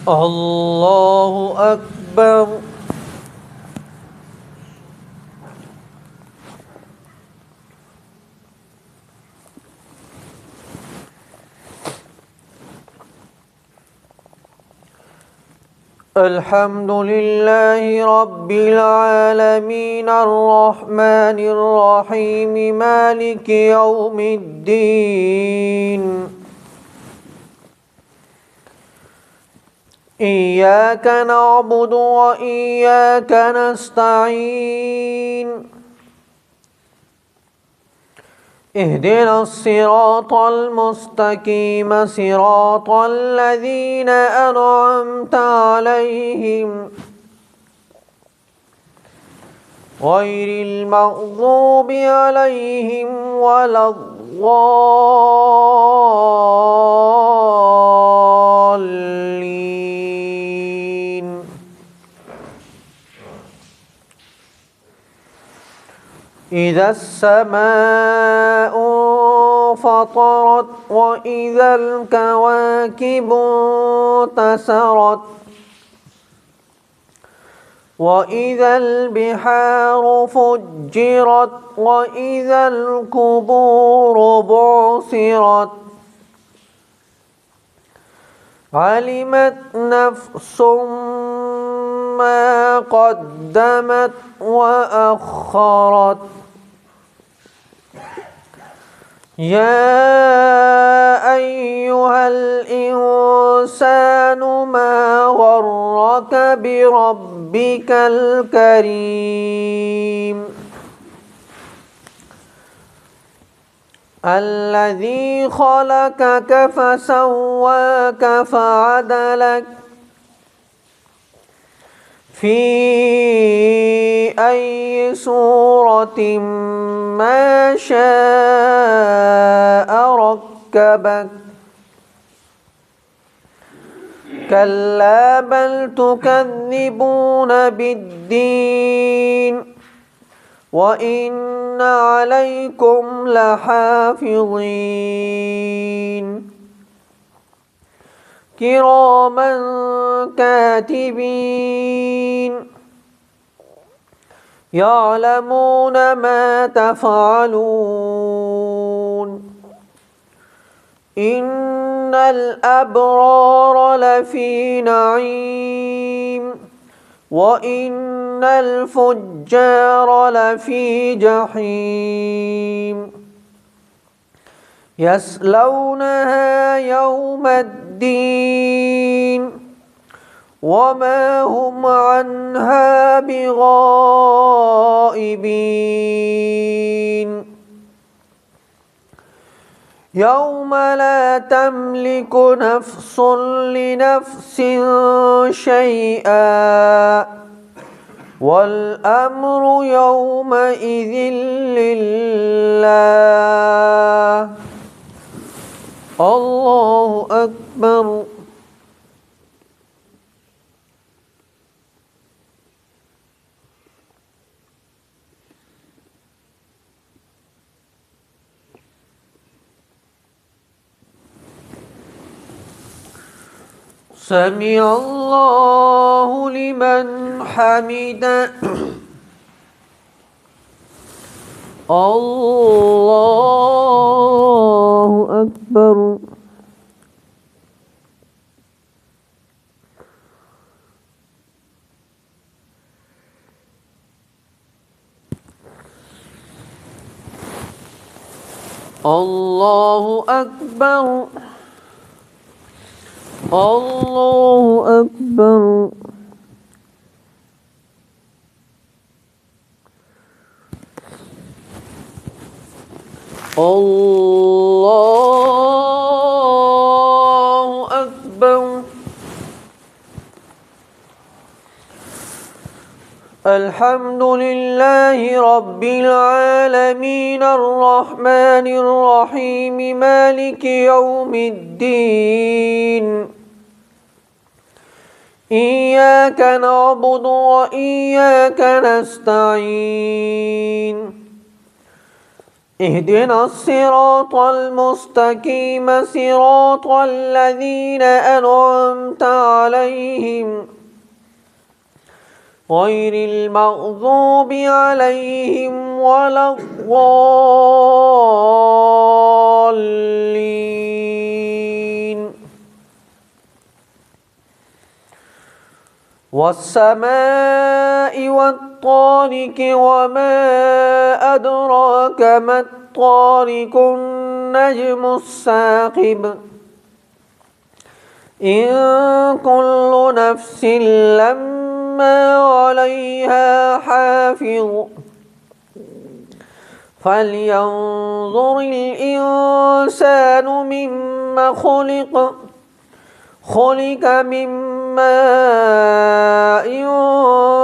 الله أكبر. الحمد لله رب العالمين الرحمن الرحيم مالك يوم الدين. إياك نعبد وإياك نستعين. اهدنا الصراط المستقيم صراط الذين أنعمت عليهم غير المغضوب عليهم ولا الضالين. إذا السماء انفطرت وإذا الكواكب انتثرت وإذا البحار فجرت وإذا القبور بعثرت علمت نفس ما قدمت وأخرت. يا أيها الإنسان ما غرك بربك الكريم الذي خلقك فسواك فعدلك في أي صورة ما شاء ركبك. كلا بل تكذبون بالدين وإن عليكم لحافظين كراما كاتبين يعلمون ما تفعلون. إن الأبرار لفي نعيم وإن الفجار لفي جحيم يصلونها يوم الدين وما هم عنها بغائبين. يوم لا تملك نفس لنفس شيئا والأمر يومئذ لله. الله أكبر. سمع الله لمن حمده. الله أكبر. الله أكبر. الله أكبر. الله أكبر. الحمد لله رب العالمين الرحمن الرحيم مالك يوم الدين. إياك نعبد وإياك نستعين. اهدنا الصراط المستقيم صراط الذين أنعمت عليهم المغضوب عليهم ولا الضالين. والسماء والطارق وما أدراك ما الطارق النجم الثاقب إن كل نفس لما عليها حافظ فلينظر الإنسان مما خلق من ماء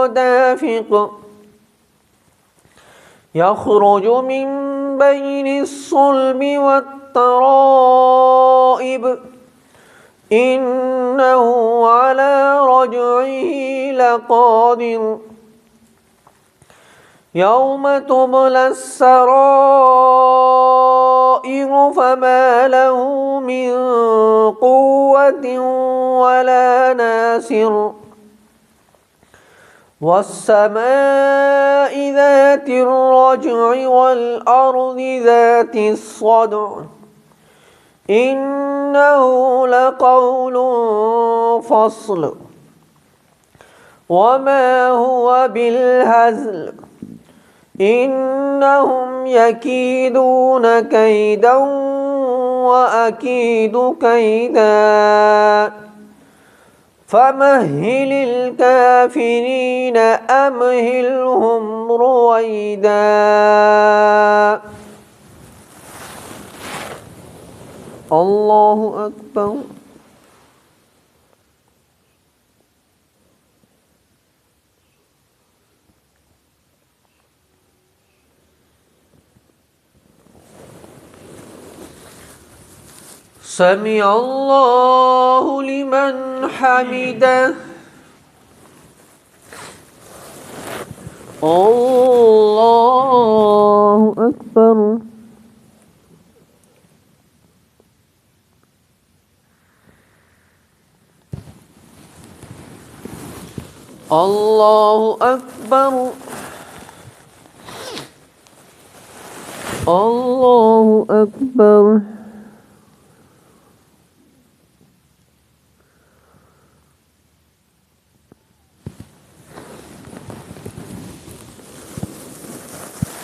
دافق يخرج من بين الصلب والترائب إنه على رجعه لقادر يوم تبلى السرائر فما له من قوة ولا ناصر والسماء ذات الرجع والأرض ذات الصدع إنه لقول فصل وما هو بالهزل إنهم يكيدون كيدا وأكيد كيدا فمهل الكافرين أمهلهم رويدا. الله أكبر. سمع الله لمن حمده. الله أكبر. الله أكبر. الله أكبر.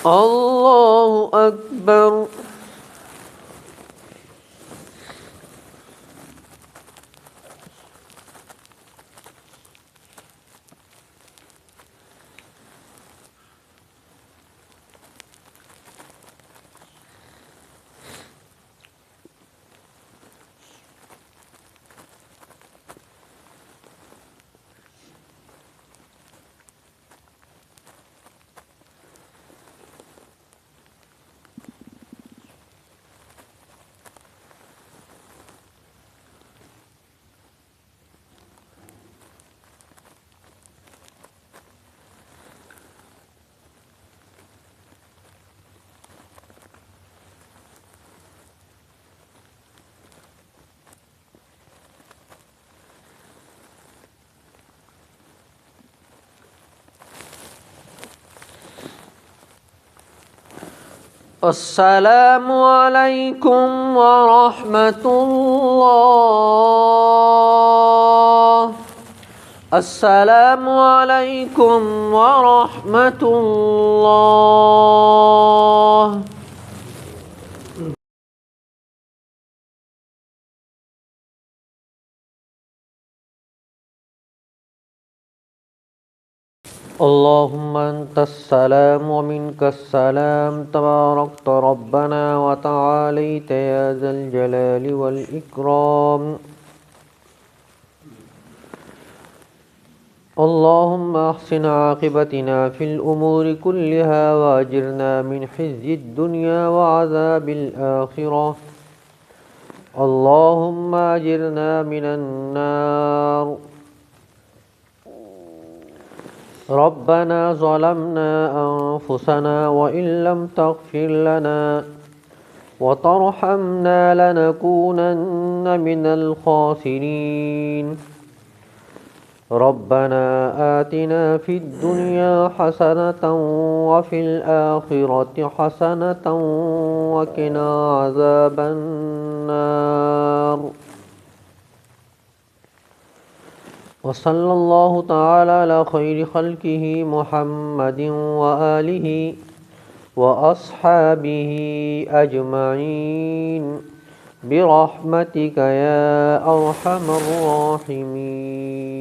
الله أكبر. السلام عليكم ورحمة الله. السلام عليكم ورحمة الله. اللهم أنت السلام ومنك السلام تباركت ربنا وتعاليت يا ذا الجلال والإكرام. اللهم أحسن عاقبتنا في الأمور كلها وأجرنا من خزي الدنيا وعذاب الآخرة. اللهم أجرنا من النار. ربنا ظلمنا أنفسنا وإن لم تغفر لنا وترحمنا لنكونن من الخاسرين. ربنا آتنا في الدنيا حسنة وفي الآخرة حسنة وقنا عذاب النار. وصلى الله تعالى على خير خلقه محمد وآله وأصحابه أجمعين برحمتك يا أرحم الراحمين.